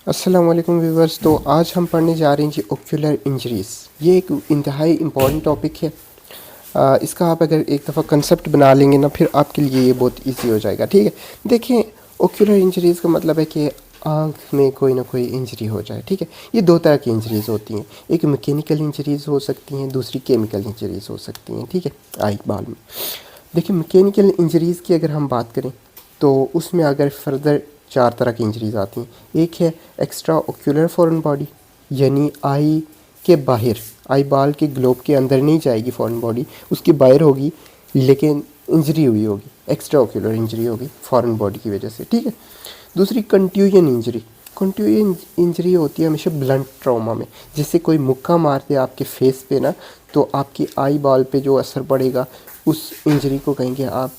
अस्सलाम वालेकुम व्यूवर्स। तो आज हम पढ़ने जा रहे हैं जी ओक्यूलर इंजरीज़। ये एक इंतहाई इम्पॉर्टेंट टॉपिक है। इसका आप अगर एक दफ़ा कंसेप्ट बना लेंगे ना, फिर आपके लिए ये बहुत इजी हो जाएगा। ठीक है, देखें, ओक्यूलर इंजरीज़ का मतलब है कि आँख में कोई ना कोई इंजरी हो जाए। ठीक है, ये दो तरह की इंजरीज़ होती हैं। एक मैकेनिकल इंजरीज़ हो सकती हैं, दूसरी केमिकल इंजरीज़ हो सकती हैं। ठीक है, आई बाल में। देखिए, मैकेनिकल इंजरीज़ की अगर हम बात करें तो उसमें अगर फर्दर चार तरह की इंजरीज़ आती हैं। एक है एक्स्ट्रा ओक्यूलर फॉरेन बॉडी, यानी आई के बाहर, आई बाल के ग्लोब के अंदर नहीं जाएगी फॉरेन बॉडी, उसके बाहर होगी, लेकिन इंजरी हुई होगी, एक्स्ट्रा ओक्यूलर इंजरी होगी फॉरेन बॉडी की वजह से। ठीक है, दूसरी कंट्यूजन इंजरी। कंट्यूजन इंजरी होती है हमेशा ब्लंट ट्रॉमा में, जिससे कोई मुक्का मार दे आपके फेस पे ना, तो आपकी आई बॉल पे जो असर पड़ेगा उस इंजरी को कहेंगे आप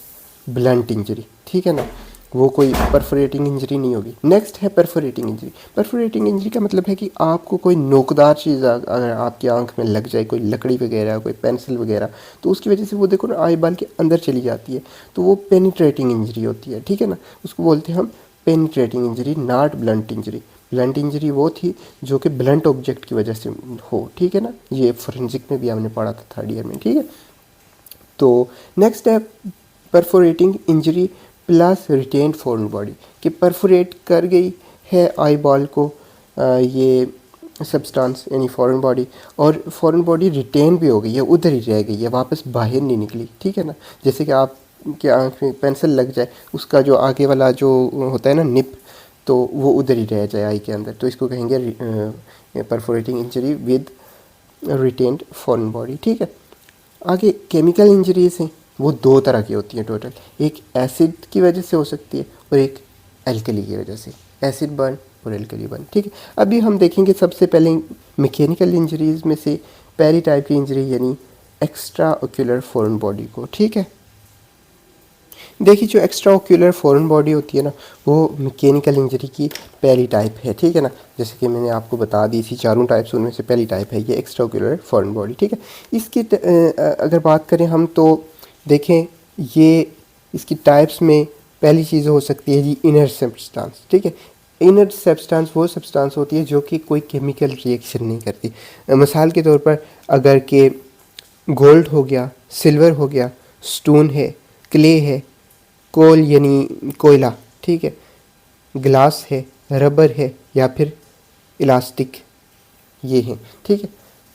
ब्लंट इंजरी। ठीक है ना, वो कोई परफोरेटिंग इंजरी नहीं होगी। नेक्स्ट है परफोरेटिंग इंजरी। परफोरेटिंग इंजरी का मतलब है कि आपको कोई नोकदार चीज़ अगर आपकी आंख में लग जाए, कोई लकड़ी वगैरह, कोई पेंसिल वगैरह, तो उसकी वजह से वो देखो ना आई बाल के अंदर चली जाती है, तो वो पेनिट्रेटिंग इंजरी होती है। ठीक है ना, उसको बोलते हैं हम penetrating injury, not blunt injury. Blunt injury वो थी जो कि ब्लंट ऑब्जेक्ट की वजह से हो। ठीक है ना, ये फोरेंसिक में भी हमने पढ़ा था थर्ड ईयर में। ठीक है, तो नेक्स्ट है perforating injury plus retained foreign body, कि परफोरेट कर गई है आई बॉल को ये सब्सटेंस यानी फॉरेन बॉडी, और फॉरेन बॉडी रिटेन भी हो गई है, उधर ही रह गई है, वापस बाहर नहीं निकली। ठीक है ना, जैसे कि आप की आँख में पेंसिल लग जाए, उसका जो आगे वाला जो होता है ना निप, तो वो उधर ही रह जाए आई के अंदर, तो इसको कहेंगे perforating injury with retained foreign body. ठीक है, आगे केमिकल इंजरीज हैं, वो दो तरह की होती हैं टोटल। एक एसिड की वजह से हो सकती है और एक एल्कली की वजह से, एसिड बर्न और एल्कली बर्न। ठीक है, अभी हम देखेंगे सबसे पहले मैकेनिकल इंजरीज में से पहली टाइप की इंजरी यानी एक्स्ट्रा ओक्यूलर फॉरेन बॉडी को। ठीक है, देखिए, जो एक्स्ट्रा ओक्यूलर फॉरेन बॉडी होती है ना, वो मैकेनिकल इंजरी की पहली टाइप है। ठीक है ना, जैसे कि मैंने आपको बता दी थी चारों टाइप्स, उनमें से पहली टाइप है ये एक्स्ट्रा ओक्यूलर फॉरेन बॉडी। ठीक है, इसकी अगर बात करें हम तो देखें, ये इसकी टाइप्स में पहली चीज़ हो सकती है जी इनर सब्सटेंस। ठीक है, इनर सब्सटेंस वो सब्सटेंस होती है जो कि कोई केमिकल रिएक्शन नहीं करती। मिसाल के तौर पर अगर के गोल्ड हो गया, सिल्वर हो गया, स्टोन है, क्ले है, कोल यानी कोयला, ठीक है, ग्लास है, रबर है, या फिर इलास्टिक, ये हैं। ठीक है,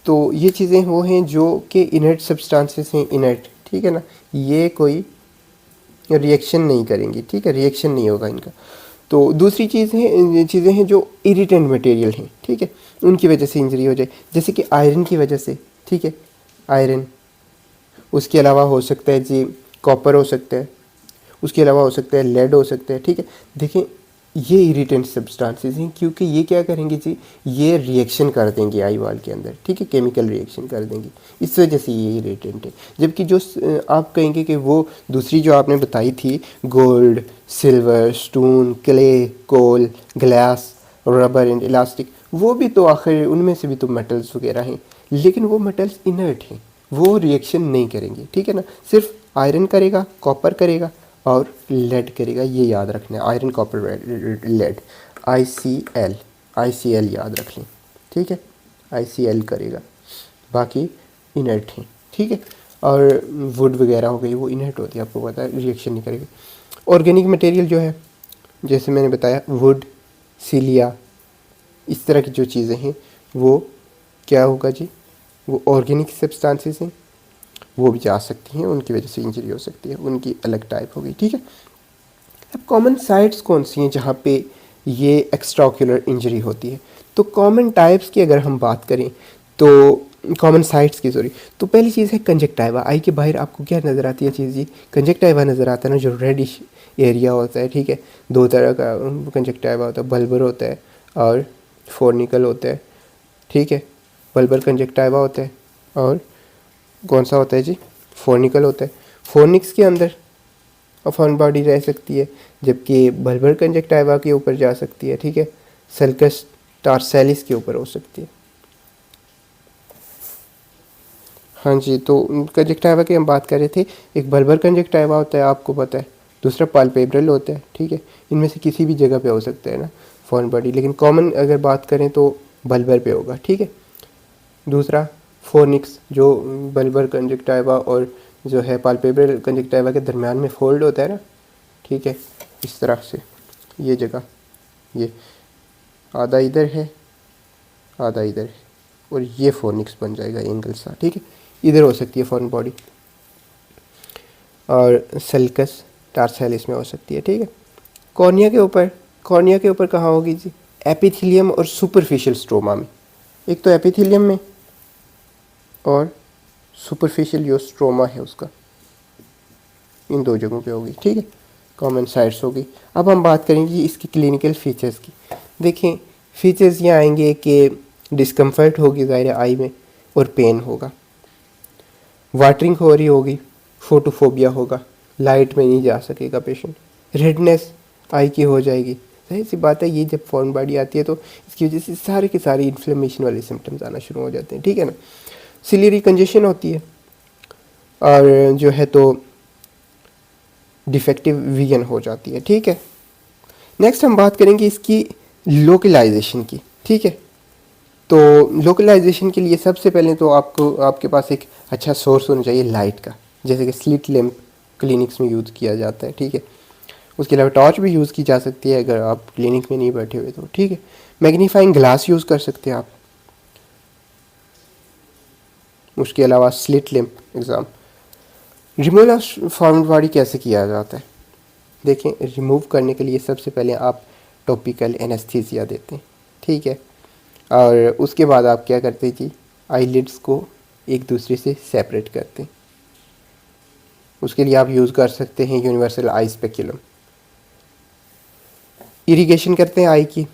तो ये चीज़ें वो हैं जो कि इनर्ट सब्सटेंसेस हैं, इनर्ट। ठीक है ना, ये कोई रिएक्शन नहीं करेंगी। ठीक है, रिएक्शन नहीं होगा इनका। तो दूसरी चीज़ें हैं जो इरिटेंट मटेरियल हैं। ठीक है, उनकी वजह से इंजरी हो जाए, जैसे कि आयरन की वजह से। ठीक है, आयरन, उसके अलावा हो सकता है जी कॉपर हो सकता है, उसके अलावा हो सकता है लेड हो सकता है। ठीक है, देखें, ये इरिटेंट सब्सटेंसेस हैं, क्योंकि ये क्या करेंगे जी, ये रिएक्शन कर देंगे आई वाल के अंदर। ठीक है, केमिकल रिएक्शन कर देंगे, इस वजह से ये इरिटेंट है। जबकि जो आप कहेंगे कि वो दूसरी जो आपने बताई थी, gold, silver, stone, clay, coal, glass, rubber and elastic, वो भी तो आखिर उनमें से भी तो मेटल्स वगैरह हैं, लेकिन वो मेटल्स इनर्ट हैं, वो रिएक्शन नहीं करेंगे। ठीक है ना, सिर्फ आयरन करेगा, कॉपर करेगा और लेड करेगा, ये याद रखना है, आयरन कॉपर लेड, आई सी एल याद रख लें। ठीक है, ICL करेगा, बाकी इनर्ट हैं। ठीक है, और वुड वगैरह हो गई, वो इनर्ट होती है, आपको पता है, रिएक्शन नहीं करेगी। ऑर्गेनिक मटेरियल जो है, जैसे मैंने बताया, वुड, सीलिया, इस तरह की जो चीज़ें हैं, वो क्या होगा जी, वो ऑर्गेनिक सब्सटेंसेस हैं, वो भी जा सकती हैं, उनकी वजह से इंजरी हो सकती है, उनकी अलग टाइप होगी। ठीक है, अब कॉमन साइट्स कौन सी हैं जहाँ पे ये एक्स्ट्रा ऑक्यूलर इंजरी होती है? तो कॉमन टाइप्स की अगर हम बात करें तो कॉमन साइट्स की, सॉरी, तो पहली चीज़ है कंजक्टाइवा। आई के बाहर आपको क्या नज़र आती है चीज़ जी, कंजक्टाइवा नज़र आता है ना, जो रेडिश एरिया होता है। ठीक है, दो तरह का कंजक्टाइवा होता है, बल्बर होता है और फोर्निकल होता है। ठीक है, बल्बर कंजक्टाइवा होता है और कौन सा होता है जी, फोर्निकल होता है। फोर्निक्स के अंदर फॉरेन बॉडी रह सकती है, जबकि बल्बर कंजक्टाइवा के ऊपर जा सकती है। ठीक है, सल्कस टार्सेलिस के ऊपर हो सकती है। हाँ जी, तो कंजक्टाइवा की हम बात कर रहे थे, एक बल्बर कंजक्टाइवा होता है, आपको पता है, दूसरा पाल्पेब्रल होता है। ठीक है, इनमें से किसी भी जगह पे हो सकता है ना, फॉरेन बॉडी, लेकिन कॉमन अगर बात करें तो बल्बर पे होगा, ठीक है। दूसरा फोनिक्स, जो बल्बर कंजक्टिवा और जो है पाल्पेब्रल कंजक्टिवा के दरमियान में फोल्ड होता है ना, ठीक है, इस तरह से ये जगह, ये आधा इधर है आधा इधर है, और ये फोनिक्स बन जाएगा एंगल सा, ठीक है। इधर हो सकती है फॉरेन बॉडी, और सल्कस टार्सैलिस में हो सकती है, ठीक है। कॉर्निया के ऊपर कहाँ होगी जी? एपिथेलियम और सुपरफिशियल स्ट्रोमा में। एक तो एपिथेलियम में और सुपरफिशियल जो स्ट्रोमा है उसका, इन दो जगहों पे होगी, ठीक है। कॉमन साइट्स होगी। अब हम बात करेंगे इसकी क्लिनिकल फीचर्स की। देखें फीचर्स ये आएंगे कि डिस्कम्फर्ट होगी ज़ाहिर आई में, और पेन होगा, वाटरिंग हो रही होगी, फोटोफोबिया होगा, लाइट में नहीं जा सकेगा पेशेंट, रेडनेस आई की हो जाएगी। जाहिर सी बात है ये जब फॉरेन बॉडी आती है तो इसकी वजह से सारे के सारे इन्फ्लेमेशन वाले सिम्टम्स आना शुरू हो जाते हैं, ठीक है ना। सिलियरी कंजेशन होती है, और जो है तो डिफेक्टिव विजन हो जाती है, ठीक है। नेक्स्ट हम बात करेंगे इसकी लोकलाइजेशन की, ठीक है। तो लोकलाइजेशन के लिए सबसे पहले तो आपके पास एक अच्छा सोर्स होना चाहिए लाइट का, जैसे कि स्लिट लैम्प क्लिनिक्स में यूज़ किया जाता है, ठीक है। उसके अलावा टॉर्च भी यूज़ की जा सकती है अगर आप क्लिनिक में नहीं बैठे हुए तो, ठीक है। मैग्नीफाइंग ग्लास यूज़ कर सकते हैं आप, उसके अलावा slit lamp exam. Removal of foreign body कैसे किया जाता है? देखें रिमूव करने के लिए सबसे पहले आप टॉपिकल एनेस्थीसिया देते हैं, ठीक है। और उसके बाद आप क्या करते हैं जी, आईलिड्स को एक दूसरे से सेपरेट करते हैं। उसके लिए आप यूज़ कर सकते हैं यूनिवर्सल आई स्पेक्युलम। इरिगेशन करते हैं आई की,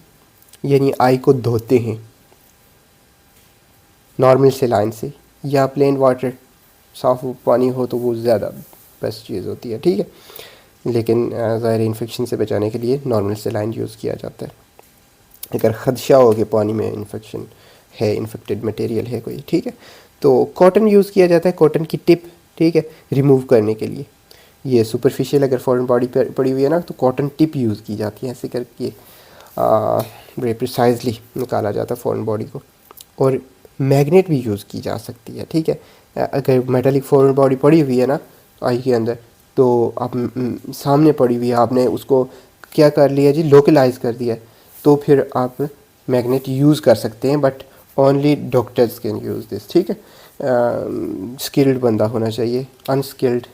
यानी आई को धोते हैं नॉर्मल सेलाइन से, या प्लेन वाटर साफ़ पानी हो तो वो ज़्यादा बेस्ट चीज़ होती है, ठीक है। लेकिन ज़ाहिर इन्फेक्शन से बचाने के लिए नॉर्मल सेलाइन यूज़ किया जाता है अगर ख़दशा हो कि पानी में इन्फेक्शन है, इन्फेक्टेड मटेरियल है कोई, ठीक है। तो कॉटन यूज़ किया जाता है, कॉटन की टिप, ठीक है, रिमूव करने के लिए। ये सुपरफिशियल अगर फॉरेन बॉडी पर पड़ी हुई है ना तो कॉटन टिप यूज़ की जाती है, ऐसे करके बड़े प्रिसाइजली निकाला जाता है फॉरेन बॉडी को। और मैग्नेट भी यूज़ की जा सकती है, ठीक है। अगर मेटालिक फॉरेन बॉडी पड़ी हुई है ना आई के अंदर, तो आप सामने पड़ी हुई है, आपने उसको क्या कर लिया जी, लोकलाइज कर दिया, तो फिर आप मैग्नेट यूज़ कर सकते हैं, but only doctors can use this, ठीक है। स्किल्ड बंदा होना चाहिए, अनस्किल्ड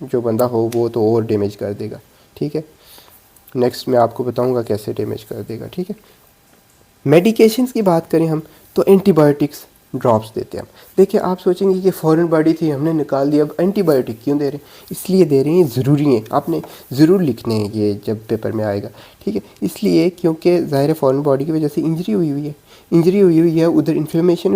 जो बंदा हो वो तो और डैमेज कर देगा, ठीक है। नेक्स्ट मैं आपको बताऊंगा कैसे डैमेज कर देगा, ठीक है। मेडिकेशंस की बात करें हम तो एंटीबायोटिक्स ड्रॉप्स देते हैं हम। देखिए आप सोचेंगे कि फॉरेन बॉडी थी हमने निकाल दिया, अब एंटीबायोटिक क्यों दे रहे हैं? इसलिए दे रहे हैं, ज़रूरी है, आपने ज़रूर लिखने हैं ये जब पेपर में आएगा, ठीक है। इसलिए क्योंकि ज़ाहिर फॉरेन बॉडी की वजह से इंजरी हुई है, उधर इन्फ्लेमेशन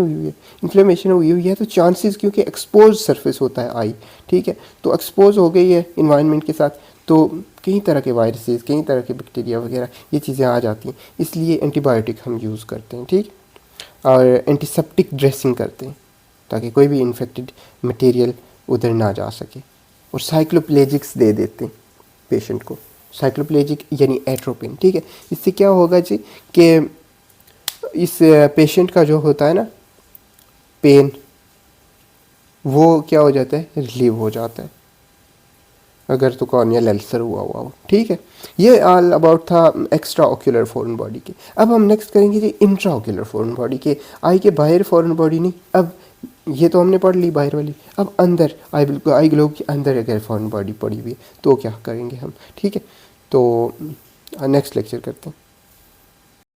हुई हुई है, तो चांसेस, क्योंकि एक्सपोज सरफेस होता है आई, ठीक है, तो एक्सपोज हो गई है इन्वायरमेंट के साथ, तो कई तरह के वायरसेस, कई तरह के बैक्टीरिया वगैरह ये चीज़ें आ जाती हैं, इसलिए एंटीबायोटिक हम यूज़ करते हैं, ठीक। और एंटीसेप्टिक ड्रेसिंग करते हैं ताकि कोई भी इन्फेक्टेड मटेरियल उधर ना जा सके। और साइक्लोप्लेजिक्स दे देते हैं पेशेंट को, साइक्लोप्लेजिक यानी एट्रोपिन, ठीक है। इससे क्या होगा जी कि इस पेशेंट का जो होता है ना पेन, वो क्या हो जाता है, रिलीव हो जाता है अगर तो कॉर्नियल अल्सर हुआ हो, ठीक है। ये ऑल अबाउट था एक्स्ट्रा ऑक्यूलर फॉरेन बॉडी के। अब हम नेक्स्ट करेंगे जी इंट्रा ऑक्यूलर फॉरेन बॉडी के, आई के बाहर फॉरेन बॉडी नहीं, अब ये तो हमने पढ़ ली बाहर वाली, अब अंदर आई ग्लोब के अंदर अगर फॉरेन बॉडी पड़ी हुई है तो क्या करेंगे हम, ठीक है। तो नेक्स्ट लेक्चर करते हैं।